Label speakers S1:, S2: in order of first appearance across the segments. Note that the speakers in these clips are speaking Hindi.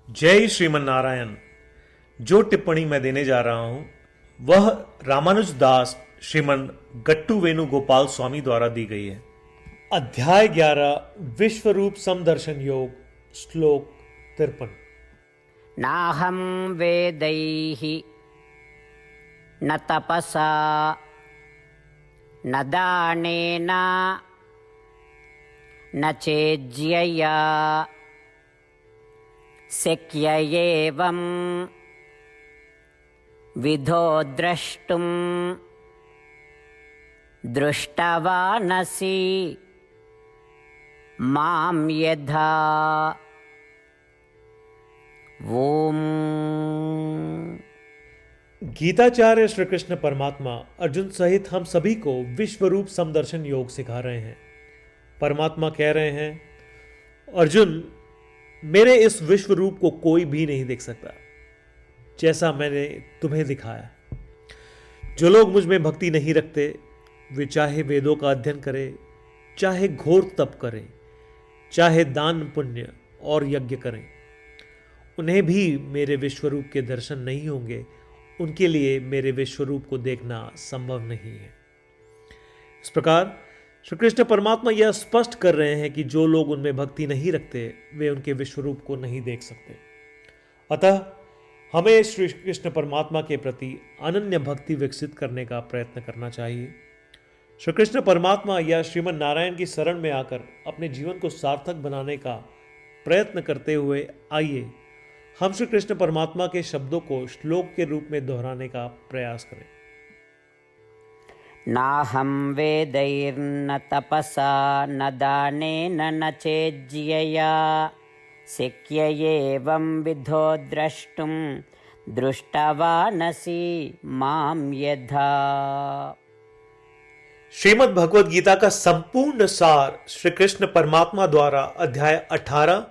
S1: जय श्रीमन नारायण। जो टिप्पणी मैं देने जा रहा हूं वह रामानुज दास श्रीमन गट्टू वेणुगोपाल स्वामी द्वारा दी गई है। अध्याय 11 विश्वरूप समदर्शन योग, श्लोक 53।
S2: नाहं वेदैः न तपसा न दानेन न चेज्यया शक्य एवं विधो द्रष्टुं दृष्टवानसि मां यथा। ओम।
S1: गीताचार्य श्री कृष्ण परमात्मा अर्जुन सहित हम सभी को विश्वरूप समदर्शन योग सिखा रहे हैं। परमात्मा कह रहे हैं, अर्जुन, मेरे इस विश्व रूप को कोई भी नहीं देख सकता जैसा मैंने तुम्हें दिखाया। जो लोग मुझ में भक्ति नहीं रखते वे चाहे वेदों का अध्ययन करें, चाहे घोर तप करें, चाहे दान पुण्य और यज्ञ करें, उन्हें भी मेरे विश्वरूप के दर्शन नहीं होंगे। उनके लिए मेरे विश्वरूप को देखना संभव नहीं है। इस प्रकार श्री कृष्ण परमात्मा यह स्पष्ट कर रहे हैं कि जो लोग उनमें भक्ति नहीं रखते वे उनके विश्वरूप को नहीं देख सकते। अतः हमें श्री कृष्ण परमात्मा के प्रति अनन्य भक्ति विकसित करने का प्रयत्न करना चाहिए। श्री कृष्ण परमात्मा या श्रीमन नारायण की शरण में आकर अपने जीवन को सार्थक बनाने का प्रयत्न करते हुए आइए हम श्री कृष्ण परमात्मा के शब्दों को श्लोक के रूप में दोहराने का प्रयास करें।
S2: नाहं वेदैर्न तपसा न दानेन न चेज्यया शक्य एवं विधो द्रष्टुं दृष्टवानसि मां यथा।
S1: श्रीमद् भगवद गीता का संपूर्ण सार श्री कृष्ण परमात्मा द्वारा अध्याय 18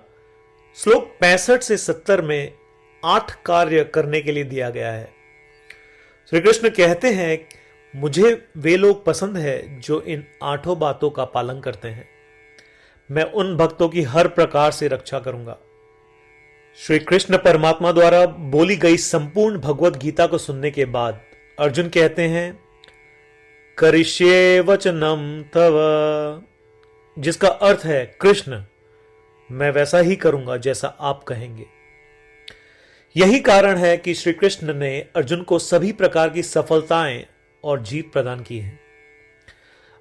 S1: श्लोक 65 से 70 में 8 कार्य करने के लिए दिया गया है। श्री कृष्ण कहते हैं, मुझे वे लोग पसंद है जो इन 8 बातों का पालन करते हैं। मैं उन भक्तों की हर प्रकार से रक्षा करूंगा। श्री कृष्ण परमात्मा द्वारा बोली गई संपूर्ण भगवद गीता को सुनने के बाद अर्जुन कहते हैं, करिष्ये वचनम तव, जिसका अर्थ है, कृष्ण, मैं वैसा ही करूंगा जैसा आप कहेंगे। यही कारण है कि श्री कृष्ण ने अर्जुन को सभी प्रकार की सफलताएं और जीत प्रदान की है।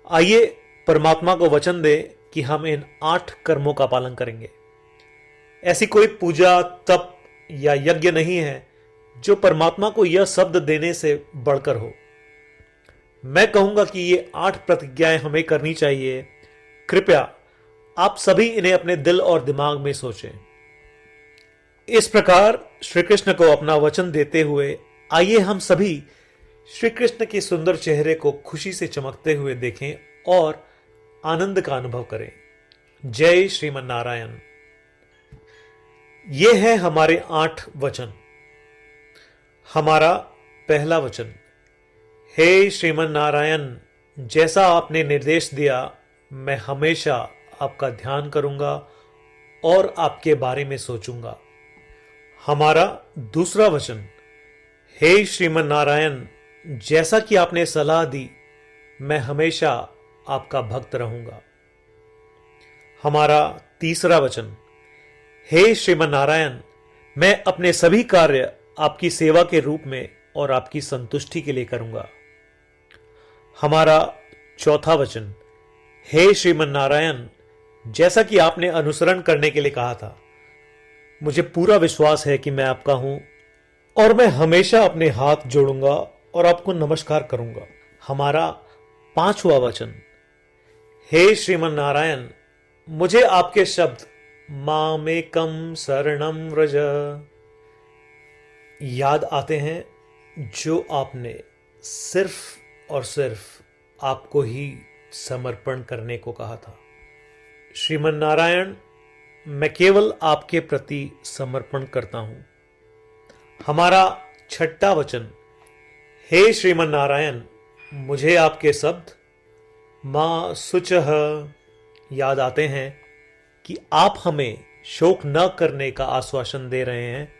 S1: आइए परमात्मा को वचन दे कि हम इन 8 कर्मों का पालन करेंगे। ऐसी कोई पूजा, तप या यज्ञ नहीं है जो परमात्मा को यह शब्द देने से बढ़कर हो। मैं कहूंगा कि ये 8 प्रतिज्ञाएं हमें करनी चाहिए। कृपया आप सभी इन्हें अपने दिल और दिमाग में सोचें। इस प्रकार श्री कृष्ण को अपना वचन देते हुए आइए हम सभी श्री कृष्ण के सुंदर चेहरे को खुशी से चमकते हुए देखें और आनंद का अनुभव करें। जय श्रीमन नारायण। ये है हमारे 8 वचन। हमारा पहला वचन, हे श्रीमन नारायण, जैसा आपने निर्देश दिया मैं हमेशा आपका ध्यान करूंगा और आपके बारे में सोचूंगा। हमारा दूसरा वचन, हे श्रीमन नारायण, जैसा कि आपने सलाह दी मैं हमेशा आपका भक्त रहूंगा। हमारा तीसरा वचन, हे श्रीमन नारायण, मैं अपने सभी कार्य आपकी सेवा के रूप में और आपकी संतुष्टि के लिए करूंगा। हमारा चौथा वचन, हे श्रीमन नारायण, जैसा कि आपने अनुसरण करने के लिए कहा था, मुझे पूरा विश्वास है कि मैं आपका हूं और मैं हमेशा अपने हाथ जोड़ूंगा और आपको नमस्कार करूंगा। हमारा पांचवा वचन, हे श्रीमन नारायण, मुझे आपके शब्द मामेकम शरणम व्रज याद आते हैं जो आपने सिर्फ और सिर्फ आपको ही समर्पण करने को कहा था। श्रीमन नारायण, मैं केवल आपके प्रति समर्पण करता हूं। हमारा छठा वचन, हे श्रीमन नारायण, मुझे आपके शब्द मां शुचः याद आते हैं कि आप हमें शोक न करने का आश्वासन दे रहे हैं,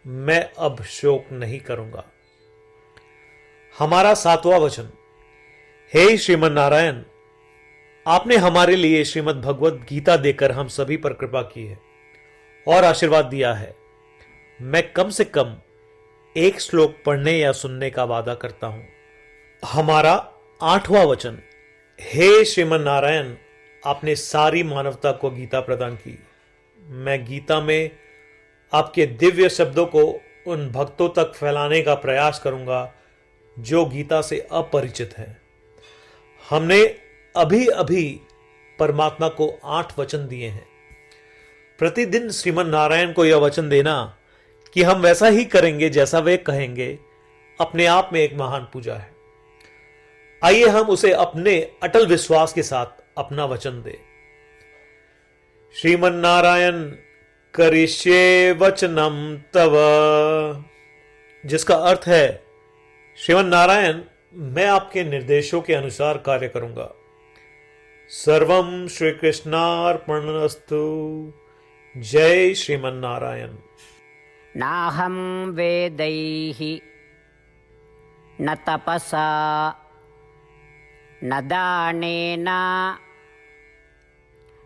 S1: मैं अब शोक नहीं करूंगा। हमारा 7वां वचन, हे श्रीमन नारायण, आपने हमारे लिए श्रीमद् भगवत गीता देकर हम सभी पर कृपा की है और आशीर्वाद दिया है। मैं कम से कम एक श्लोक पढ़ने या सुनने का वादा करता हूं। हमारा 8वां वचन, हे श्रीमन नारायण, आपने सारी मानवता को गीता प्रदान की। मैं गीता में आपके दिव्य शब्दों को उन भक्तों तक फैलाने का प्रयास करूंगा जो गीता से अपरिचित हैं। हमने अभी अभी परमात्मा को 8 वचन दिए हैं। प्रतिदिन श्रीमन नारायण को यह वचन देना कि हम वैसा ही करेंगे जैसा वे कहेंगे, अपने आप में एक महान पूजा है। आइए हम उसे अपने अटल विश्वास के साथ अपना वचन दें। श्रीमन नारायण करिष्ये वचनम तव, जिसका अर्थ है, श्रीमन नारायण, मैं आपके निर्देशों के अनुसार कार्य करूंगा। सर्वम श्री कृष्णार्पणमस्तु। जय श्रीमन नारायण।
S2: नाहं वेदैः न तपसा न दानेन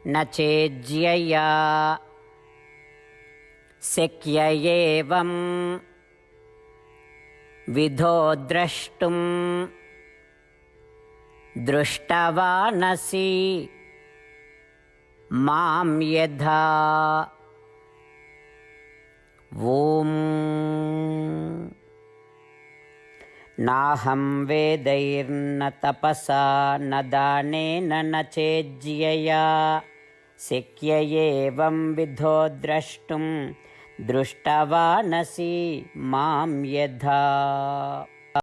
S2: न चेज्यया शक्य एवं विधो द्रष्टुं दृष्टवानसि मां यथा। ॐ नाहं वेदैर्न तपसा न दानेन न चेज्यया शक्य एवं विधो द्रष्टुं दृष्टवानसि मां यथा।